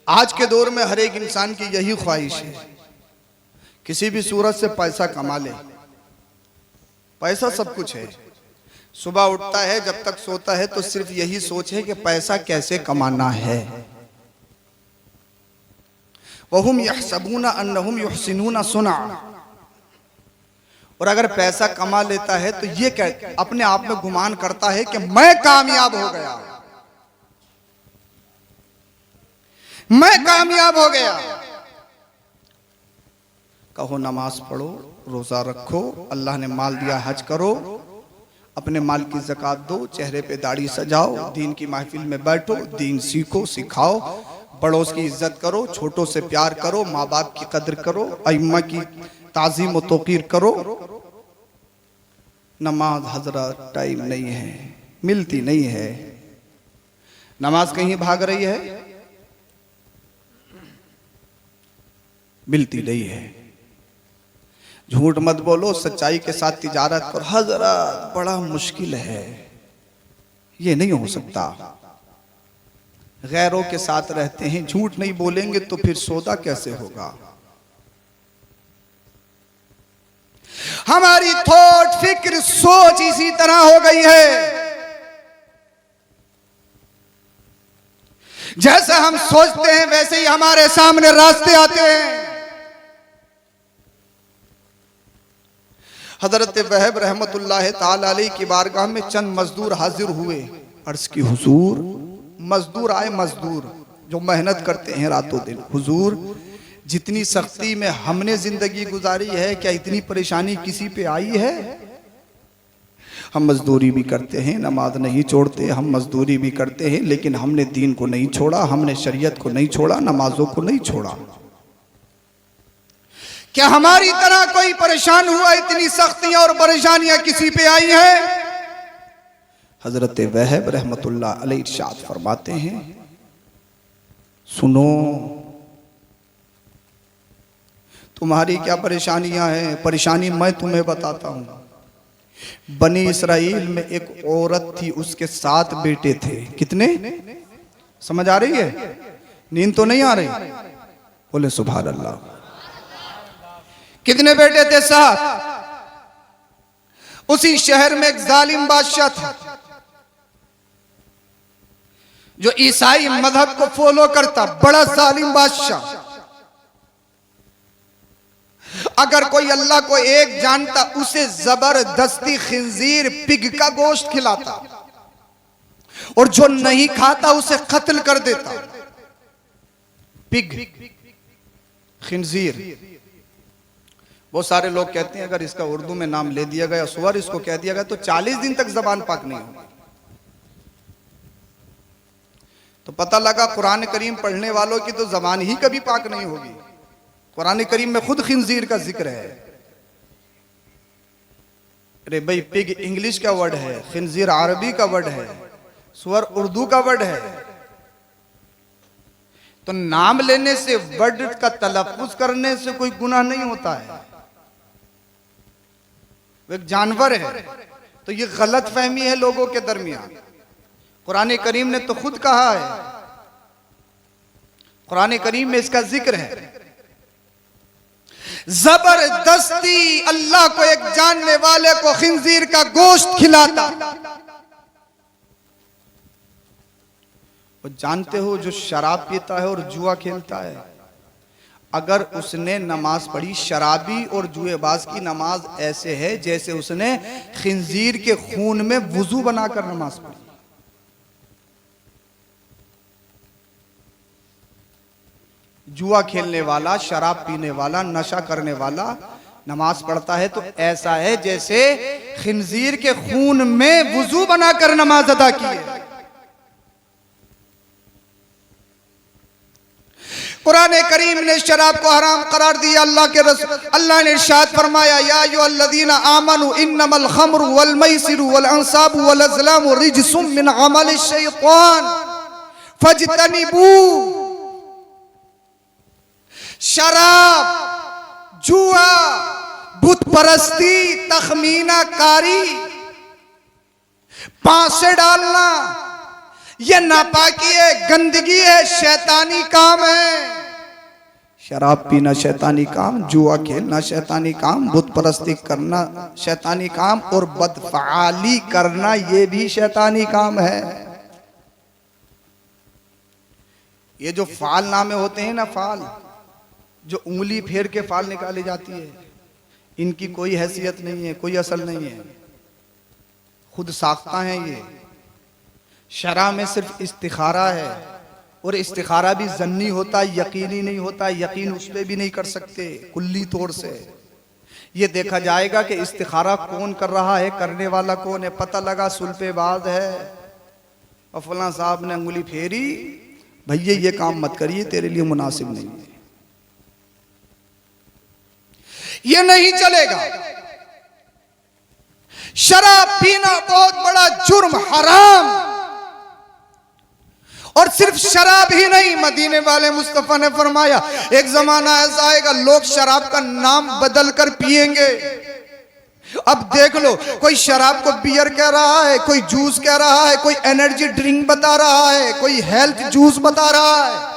आज के दौर में हर एक इंसान की यही ख्वाहिश है, किसी भी सूरत से पैसा कमा ले। पैसा सब कुछ है। सुबह उठता है, जब तक सोता है तो सिर्फ यही सोच है कि पैसा कैसे कमाना है। वहुम यहसबूना अन्नहुम युहसिनूना सुना। और अगर पैसा कमा लेता है तो ये अपने आप में गुमान करता है कि मैं कामयाब हो गया, मैं कामयाब हो गया। कहो नमाज पढ़ो, रोजा रखो, अल्लाह ने माल दिया हज करो, अपने माल की ज़कात दो, चेहरे पे दाढ़ी सजाओ, दीन की महफिल में बैठो, दीन सीखो सिखाओ, बड़ों की इज्जत करो, छोटों से प्यार करो, माँ बाप की कदर करो, अइम्मा की ताज़ीम व तौक़ीर करो। नमाज हजरत टाइम नहीं है, मिलती नहीं है। नमाज कहीं भाग रही है, मिलती नहीं है। झूठ मत बोलो, सच्चाई के साथ तिजारत करो। हजरत बड़ा मुश्किल है, ये नहीं हो सकता। गैरों के साथ रहते हैं, झूठ नहीं बोलेंगे तो फिर सौदा कैसे होगा। हमारी थॉट फिक्र सोच इसी तरह हो गई है, जैसे हम सोचते हैं वैसे ही हमारे सामने रास्ते आते हैं। हजरत वहब रहमतुल्लाह ताला अलैह की बारगाह में चंद मजदूर हाजिर हुए। अर्ज की हुजूर, मजदूर आए, मजदूर जो मेहनत करते हैं रातों दिन। हुजूर, जितनी सख्ती में हमने जिंदगी गुजारी है, क्या इतनी परेशानी किसी पे आई है? हम मजदूरी भी करते हैं, नमाज नहीं छोड़ते, हम मजदूरी भी करते हैं, लेकिन हमने दीन को नहीं छोड़ा, हमने शरीयत को नहीं छोड़ा, नमाजों को नहीं छोड़ा। क्या हमारी तरह कोई परेशान हुआ? इतनी सख्तियां और परेशानियां किसी पे आई हैं? हजरत वहब रहमतुल्लाह अलैह इरशाद फरमाते हैं, सुनो, तुम्हारी क्या परेशानियां हैं, परेशानी मैं तुम्हें बताता हूं। बनी इसराइल में एक औरत थी, उसके 7 बेटे थे। कितने? समझ आ रही है? नींद तो नहीं आ रही? बोले सुभान अल्लाह। कितने बेटे थे? 7। उसी शहर में एक जालिम बादशाह था जो ईसाई मजहब को फॉलो करता, बड़ा जालिम बादशाह। अगर कोई अल्लाह को एक जानता, उसे जबरदस्ती खिंजीर, पिग का गोश्त खिलाता, और जो नहीं खाता उसे कत्ल कर देता। पिग, खिंजीर। बहुत सारे लोग कहते हैं अगर इसका उर्दू में नाम ले दिया गया, सुअर इसको कह दिया गया, तो 40 दिन तक जबान पाक नहीं होगी। तो पता लगा कुरान करीम पढ़ने वालों की तो जबान ही कभी पाक नहीं होगी। कुरान करीम में खुद खिंजीर का जिक्र है। अरे भाई, पिग इंग्लिश का वर्ड है, खिंजीर अरबी का वर्ड है, सुअर उर्दू का वर्ड है। तो नाम लेने से, वर्ड का तलफ्फुज करने से कोई गुनाह नहीं होता है। वो एक जानवर है। तो ये गलत फहमी है लोगों के दरमियान। कुरान करीम ने तो खुद कहा है, कुरान करीम में इसका जिक्र है। जबरदस्ती अल्लाह को एक जानने वाले को खिंजीर का गोश्त खिलाता। वो जानते हो, जो शराब पीता है और जुआ खेलता है, अगर उसने नमाज पढ़ी, शराबी और जुएबाज की नमाज ऐसे है जैसे उसने खिंजीर के खून में वुजू बनाकर नमाज पढ़ी। जुआ खेलने वाला, शराब पीने वाला, नशा करने वाला नमाज पढ़ता है तो ऐसा है जैसे खिंजीर के खून में वुजू बनाकर नमाज अदा की है। कुरान करीम ने शराब को हराम करार दिया। अल्लाह ने इरशाद फरमाया, या अय्युहल्लज़ीना आमनू इन्नमल खम्रु वल मैसिरु वल अंसाबु वल अज़लामु रिजसुम मिन अमलिश शैतान फज्तनिबू। शराब, जुआ, बुत परस्ती, तखमीना कारी, पांसे डालना, ये नापाकी है, गंदगी है, शैतानी काम है। शराब पीना शैतानी काम, जुआ खेलना शैतानी काम, बुत परस्ती करना शैतानी काम, और बदफआली करना ये भी शैतानी काम है। ये जो फाल नामे होते हैं ना, फाल जो उंगली फेर के फाल निकाली जाती है, इनकी कोई हैसियत नहीं है, कोई असल नहीं है, खुद साख्ता है ये। शरा में सिर्फ इस्तिखारा है, और इस्तिखारा भी जन्नी होता है, यकीनी नहीं होता। यकीन उस पर भी नहीं कर सकते कुल्ली तौर से। ये देखा जाएगा कि इस्तिखारा कौन कर रहा है, करने वाला कौन है। पता लगा सुल्फेबाज है और फलां साहब ने अंगुली फेरी, भैया ये काम मत करिए, तेरे लिए मुनासिब नहीं है, ये नहीं चलेगा। शराब पीना बहुत बड़ा जुर्म, हराम। और सिर्फ शराब ही नहीं, मदीने वाले मुस्तफा ने फरमाया एक जमाना ऐसा आएगा लोग शराब का नाम बदल कर पिएंगे। अब देख लो, कोई शराब को बियर कह रहा है, कोई जूस कह रहा है, कोई एनर्जी ड्रिंक बता रहा है, कोई हेल्थ जूस बता रहा है।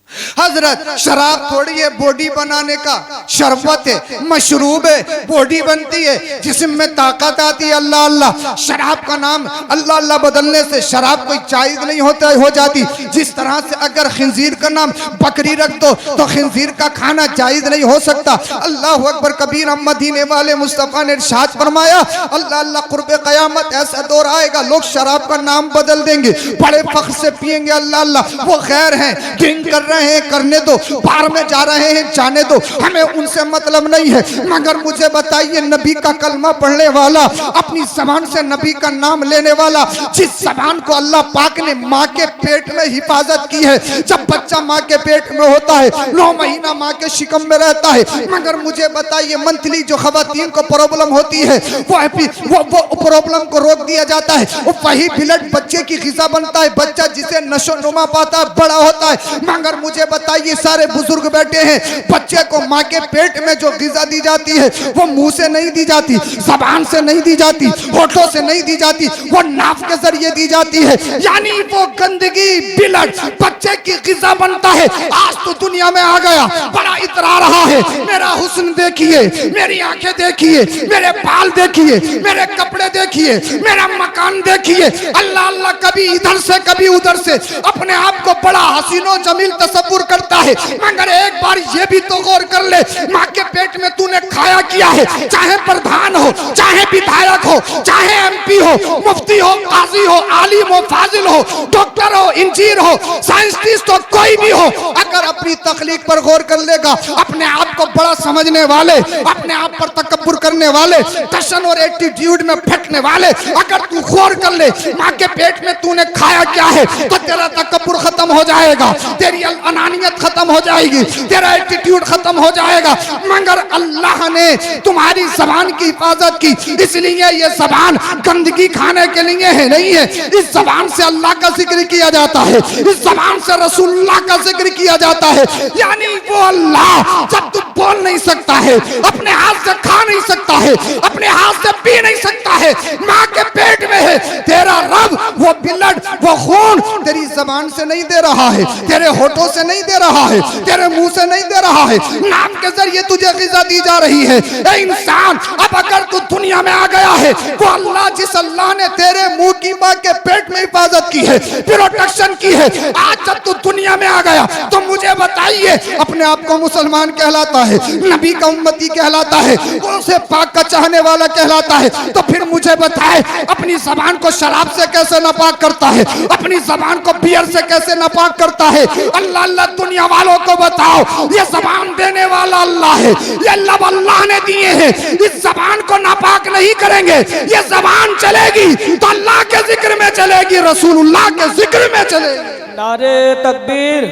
हजरत शराब थोड़ी है बॉडी बनाने का, शरबत है, मशरूब है, बॉडी बनती है, जिस्म में ताकत आती है। अल्लाह अल्लाह, शराब का नाम अल्लाह अल्लाह बदलने से शराब कोई जायज नहीं होता हो जाती। जिस तरह से अगर खिंजीर का नाम बकरी रख दो तो खिंजीर का खाना जायज नहीं हो सकता। अल्लाह अकबर कबीर। मदीने वाले मुस्तफा ने इरशाद फरमाया अल्लाह अल्लाह, कुर्बे क़यामत ऐसा दौर आएगा लोग शराब का नाम बदल देंगे, बड़े फख्र से पिएंगे। अल्लाह अल्लाह, वो खैर हैं, ड्रिंक कर रहे हैं, करने दो, बाहर में जा रहे हैं, जाने दो, हमें उनसे मतलब नहीं है। मगर मुझे बताइए, नबी का कलमा पढ़ने वाला, अपनी जबान से नबी का नाम लेने वाला, जिस जबान को अल्लाह पाक ने माँ के पेट में हिफाजत की है, जब बच्चा माँ के पेट में होता है, 9 महीना माँ के शिकम में रहता है। मगर मुझे बताइए, मंथली जो खवातीन को प्रॉब्लम होती है, वो प्रॉब्लम को रोक दिया जाता है, वो वही ब्लड बच्चे की ग़िज़ा बनता है, बच्चा जिसे नशो नुमा पाता है, बड़ा होता है। मगर मुझे बताइए, सारे बुजुर्ग बैठे हैं, बच्चे को माँ के पेट में जो ग़िज़ा दी जाती है वो मुंह से नहीं दी जाती, ज़बान से नहीं दी जाती, होठों से नहीं दी जाती, वो नाक के जरिए दी जाती है। यानी वो गंदगी ब्लड बच्चे की ग़िज़ा बनता है। आज तो दुनिया में आ गया, बड़ा इतरा रहा है, मेरा हुस्न देखिए, मेरी आंखें देखिए, मेरे बाल देखिए, मेरे कपड़े देखिए, मेरा मकान देखिए। अल्लाह अल्लाह, कभी इधर से कभी उधर से अपने आप को बड़ा हसीनो जमील तसव्वुर करता है। मगर एक बार ये भी तो गौर कर ले, माँ के पेट में तूने खाया किया है, चाहे प्रधान हो, चाहे विधायक हो, चाहे एमपी हो, मुफ्ती हो, काजी हो, आलिम हो, फाजिल हो, डॉक्टर हो, इंजीनियर हो, साइंटिस्ट हो, कोई भी हो, अगर अपनी तखलीक पर गौर कर लेगा, अपने आप को बड़ा समझने वाले, अपने आप पर तकब्बुर करने वाले, टशन और एटीट्यूड में फटने वाले, अगर तू गौर कर ले माँ के पेट में तूने खाया क्या है, तो तेरा तकब्बुर खत्म हो जाएगा, तेरी अनानियत खत्म हो जाएगी, तेरा एटीट्यूड खत्म हो जाएगा। मगर अल्लाह ने तुम्हारी जबान की हिफाजत की, इसलिए ये जबान गंदगी खाने के लिए है नहीं है। इस जबान से अल्लाह का जिक्र किया जाता है, इस जबान से रसूलुल्लाह का जिक्र किया जाता है। यानी वो अल्लाह जब तू बोल नहीं सकता है, अपने हाथ से खा नहीं सकता है, अपने हाथ से पी नहीं सकता है, माँ के पेट में है, तेरा रब वो ब्लड वो खून तेरी जबान से नहीं दे रहा है, तेरे होठों से नहीं दे रहा है, तेरे मुंह से नहीं दे रहा है, नाम के जरिए तुझे ग़िज़ा दी जा रही है। ए इंसान, अब अगर तू दुनिया में आ गया है, वो अल्लाह जिस अल्लाह ने तेरे मुंह की माँ के पेट में हिफाजत की है, प्रोटेक्शन की है, आज जब तू दुनिया में आ गया तो मुझे बताइए, अपने आप को मुसलमान कहलाता है, नबी का उम्मती कहलाता है, उनसे पाक का चाहने वाला कहलाता है, तो फिर मुझे बताए अपनी जबान को शराब से कैसे नापाक करता है, अपनी जबान को बियर से कैसे नापाक करता है। अल्लाह अल्लाह, दुनिया वालों को बताओ, ये जबान देने वाला अल्लाह है, ये लब अल्लाह ने दिए हैं, इस जबान को नापाक नहीं करेंगे, ये जबान चलेगी तो अल्लाह के जिक्र में चलेगी, रसूलुल्लाह के जिक्र में चलेगी। नारे तकबीर,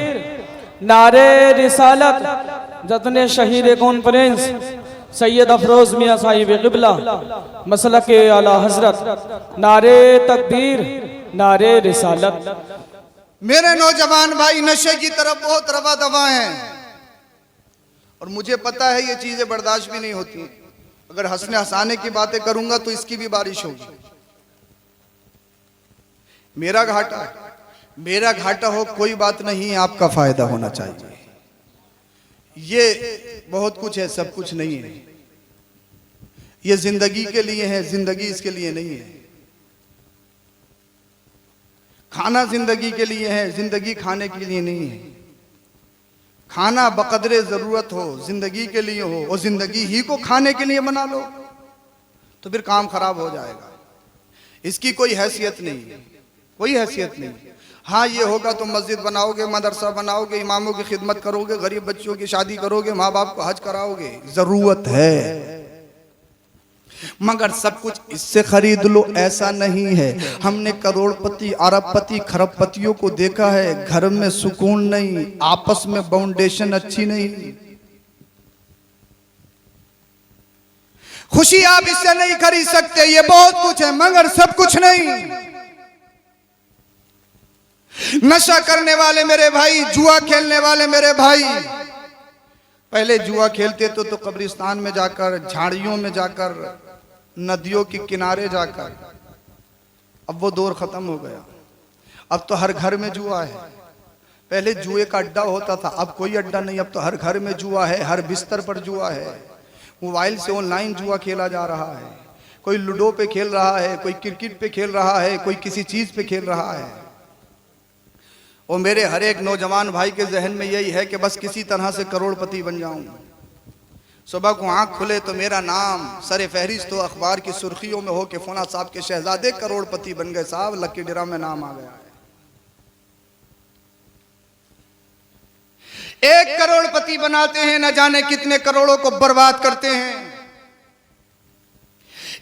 नारे रिसालत, जतने शहीद कॉन्फ्रेंस सैयद अफरोज मियाँ साहिब क़िबला मसलक के आला हजरत, नारे तकबीर, नारे रिसालत। मेरे नौजवान भाई नशे की तरफ बहुत रवा दवा हैं, और मुझे पता है ये चीजें बर्दाश्त भी नहीं होती। अगर हंसने हंसाने की बातें करूंगा तो इसकी भी बारिश होगी। मेरा घाटा, मेरा घाटा हो कोई बात नहीं, आपका फायदा होना चाहिए। ये बहुत कुछ है, सब कुछ नहीं है। ये जिंदगी के लिए है, जिंदगी इसके लिए नहीं है। खाना जिंदगी के लिए है, जिंदगी खाने के लिए नहीं है। खाना बकदरे जरूरत हो, जिंदगी के लिए हो, और जिंदगी ही को खाने के लिए बना लो तो फिर काम खराब हो जाएगा। इसकी कोई हैसियत नहीं है, कोई हैसियत नहीं। हाँ, ये होगा तो मस्जिद बनाओगे, मदरसा बनाओगे, इमामों की खिदमत करोगे, गरीब बच्चों की शादी करोगे, माँ बाप को हज कराओगे, जरूरत है। मगर सब कुछ इससे खरीद लो ऐसा नहीं है। हमने करोड़पति, अरबपति, खरबपतियों को देखा है, घर में सुकून नहीं, आपस में फाउंडेशन अच्छी नहीं। खुशी आप इससे नहीं खरीद सकते, ये बहुत कुछ है मगर सब कुछ नहीं। नशा करने वाले मेरे भाई, जुआ खेलने वाले मेरे भाई, पहले जुआ खेलते तो कब्रिस्तान में जाकर, झाड़ियों में जाकर, नदियों के किनारे जाकर। अब वो दौर खत्म हो गया, अब तो हर घर में जुआ है। पहले जुए का अड्डा होता था, अब कोई अड्डा नहीं, अब तो हर घर में जुआ है, हर बिस्तर पर जुआ है। मोबाइल से ऑनलाइन जुआ खेला जा रहा है, कोई लूडो पे खेल रहा है, कोई क्रिकेट पे खेल रहा है, कोई किसी चीज पे खेल रहा है। और मेरे हर एक नौजवान भाई के जहन में यही है कि बस किसी तरह से करोड़पति बन जाऊं। सुबह को आंख खुले तो मेरा नाम सरे फहरिस्त हो, अखबार की सुर्खियों में हो कि फौना साहब के शहजादे करोड़पति बन गए, साहब लकी ड्रा में नाम आ गया है। 1 करोड़पति बनाते हैं, न जाने कितने करोड़ों को बर्बाद करते हैं।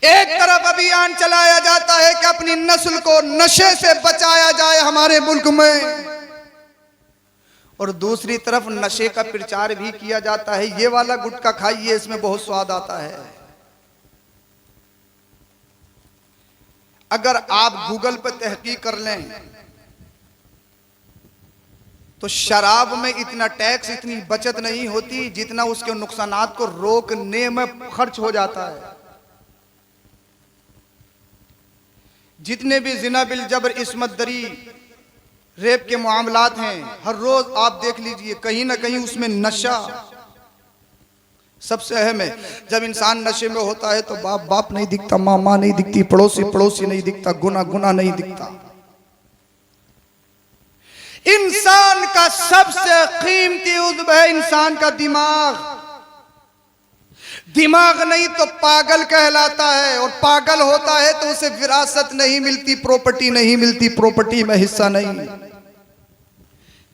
एक तरफ अभियान चलाया जाता है कि अपनी नस्ल को नशे से बचाया जाए हमारे मुल्क में, और दूसरी तरफ नशे का प्रचार भी किया जाता है, ये वाला गुटखा खाइए, इसमें बहुत स्वाद आता है। अगर आप गूगल पर तहकीक कर लें तो शराब में इतना टैक्स, इतनी बचत नहीं होती जितना उसके नुकसानात को रोकने में खर्च हो जाता है। जितने भी जिना बिल जबर, इस्मत दरी, रेप के मामलात हैं, हर रोज आप देख लीजिए कहीं ना कहीं उसमें नशा सबसे अहम है। जब इंसान नशे में होता है तो बाप बाप नहीं दिखता, माँ माँ नहीं दिखती, पड़ोसी पड़ोसी नहीं दिखता, गुना गुना नहीं दिखता। इंसान का सबसे कीमती उज़्व है इंसान का दिमाग। दिमाग नहीं तो पागल कहलाता है, और पागल होता है तो उसे विरासत नहीं मिलती, प्रॉपर्टी नहीं मिलती, प्रॉपर्टी में हिस्सा नहीं।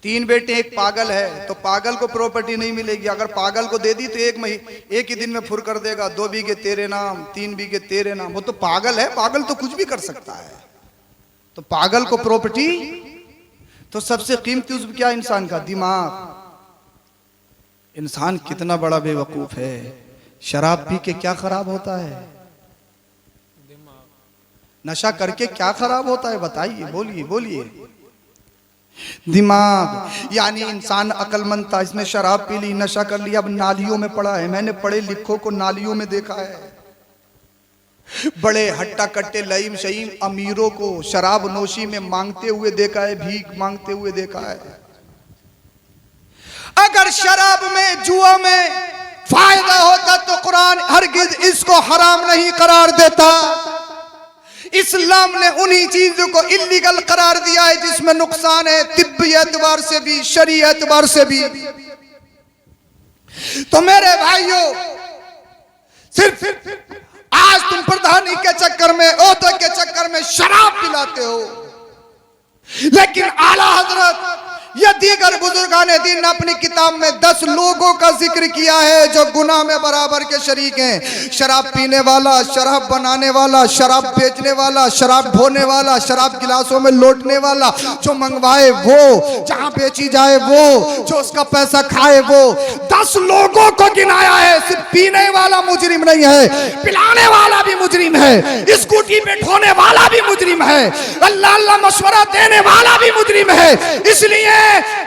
3 बेटे, एक पागल है तो पागल को प्रॉपर्टी नहीं मिलेगी। अगर पागल को दे दी तो एक ही दिन में फुर कर देगा, 2 बीघे तेरे नाम, 3 बीघे तेरे नाम। वो तो पागल है, पागल तो कुछ भी कर सकता है, तो पागल को प्रॉपर्टी। तो सबसे कीमती उज़्व क्या इंसान का? दिमाग। इंसान कितना बड़ा बेवकूफ है, शराब पी के क्या खराब होता है, नशा करके क्या खराब होता है, बताइए, बोलिए बोलिए। दिमाग। यानी इंसान अक्लमंद था, इसने शराब पी ली, नशा कर लिया, अब नालियों में पड़ा है। मैंने पढ़े लिखों को नालियों में देखा है, बड़े हट्टा कट्टे लईम शईम अमीरों को शराब नोशी में मांगते हुए देखा है, भीख मांगते हुए देखा है। अगर शराब में, जुआ में फायदा होता तो कुरान हरगिज इसको हराम नहीं करार देता। इस्लाम ने उन्हीं चीजों को इल्लीगल करार दिया है जिसमें नुकसान है, तिब्बी एतबार से भी, शरी एतबार से भी। तो मेरे भाइयों, सिर्फ आज तुम प्रधानी के चक्कर में, ओहदे के चक्कर में शराब पिलाते हो, लेकिन आला हजरत या दीगर बुजुर्गाने दीन ने अपनी किताब में 10 लोगों का जिक्र किया है जो गुनाह में बराबर के शरीक हैं। शराब पीने वाला, शराब बनाने वाला, शराब बेचने वाला, शराब ढोने वाला, शराब गिलासों में लौटने वाला, जो मंगवाए वो, जहां बेची जाए वो, जो उसका पैसा खाए वो। 10 लोगों को गिनाया है। सिर्फ पीने वाला मुजरिम नहीं है, पिलाने वाला भी मुजरिम है, स्कूटी पे ढोने वाला भी मुजरिम है, अल्लाह अल्लाह मशवरा देने वाला भी मुजरिम है। इसलिए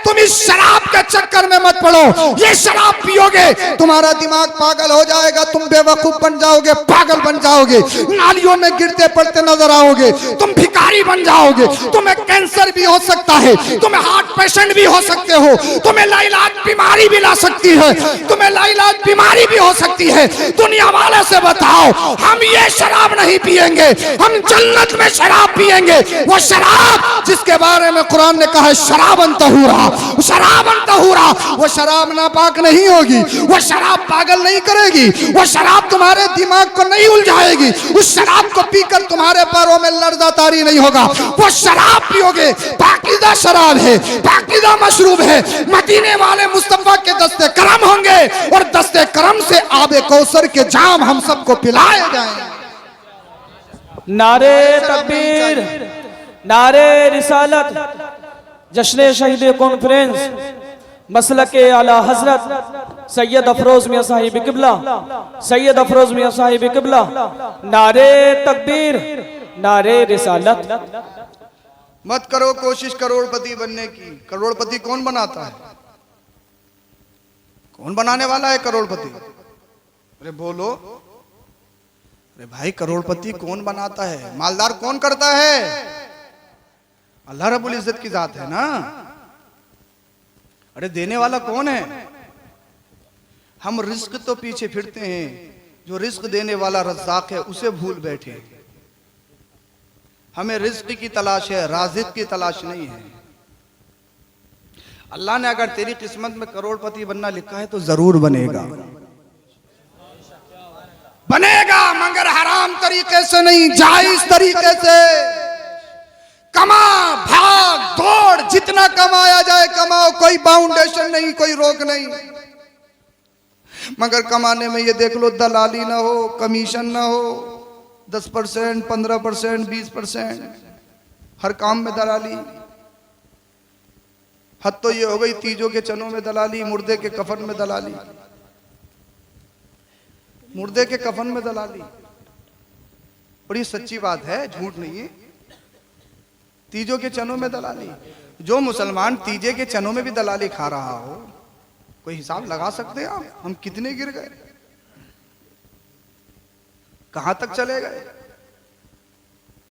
तुम इस शराब के चक्कर में मत पड़ो। ये शराब पियोगे तुम्हारा दिमाग पागल हो जाएगा, तुम बेवकूफ बन जाओगे, पागल बन जाओगे, नालियों में गिरते पड़ते नजर आओगे, तुम भिखारी बन जाओगे, तुम्हें कैंसर भी हो सकता है, तुम्हें हार्ट पेशेंट भी हो सकते हो, तुम्हें लाइलाज बीमारी भी ला सकती है, तुम्हें लाइलाज बीमारी भी हो सकती है। दुनिया वाले से बताओ, हम ये शराब नहीं पिएंगे, हम जन्नत में शराब पिएंगे। वो शराब जिसके बारे में कुरान ने कहा है शराबन तहूरा, शराबन तहूरा, वो शराब नापाक नहीं होगी, वो शराब पागल नहीं करेगी, वो शराब तुम्हारे दिमाग को नहीं उलझाएगी, उस शराब को पीकर तुम्हारे पैरों में लर्जा तारी नहीं होगा। वो शराब पियोगे पाकीज़ा शराब है, पाकीज़ा मशरूब है, मदीने वाले मुस्तफा के दस्ते करम होंगे और दस्ते करम से आबे कौसर के जाम हम सबको पिलाए जाएंगे। नारे तकबीर, नारे रिसालत, जश्न शहीद कॉन्फ्रेंस मसलक आला हजरत सैयद अफरोज मियां साहिब किबला, सैयद अफरोज मियां साहिब किबला, नारे तकबीर, नारे रिसालत। मत करो कोशिश करोड़पति बनने की। करोड़पति कौन बनाता है? कौन बनाने वाला है करोड़पति? अरे बोलो, अरे भाई करोड़पति कौन बनाता है? मालदार कौन करता है? अल्लाह रब्बुल इज्जत की जात है ना। अरे देने वाला कौन है? हम रिस्क तो पीछे फिरते हैं, जो रिस्क देने वाला रज़्ज़ाक़ है उसे भूल बैठे। हमें रिस्क की तलाश है, राज़िक़ की तलाश नहीं है। अल्लाह ने अगर तेरी किस्मत में करोड़पति बनना लिखा है तो जरूर बनेगा, बनेगा, मगर हराम तरीके से नहीं, जायज तरीके से। कमा, भाग, दौड़, जितना कमाया जाए कमाओ, कोई बाउंडेशन नहीं, कोई रोक नहीं। मगर कमाने में ये देख लो दलाली ना हो, कमीशन ना हो, 10%, 15%, 20%, हर काम में दलाली। हद तो ये हो गई तीजों के चनों में दलाली, मुर्दे के कफन में दलाली, मुर्दे के कफन में दलाली। बड़ी सच्ची बात है, झूठ नहीं है। तीजों के चनों में दलाली। जो मुसलमान तीजे के चनों में भी दलाली खा रहा हो, कोई हिसाब लगा सकते हैं आप हम कितने गिर गए, कहां तक चले गए?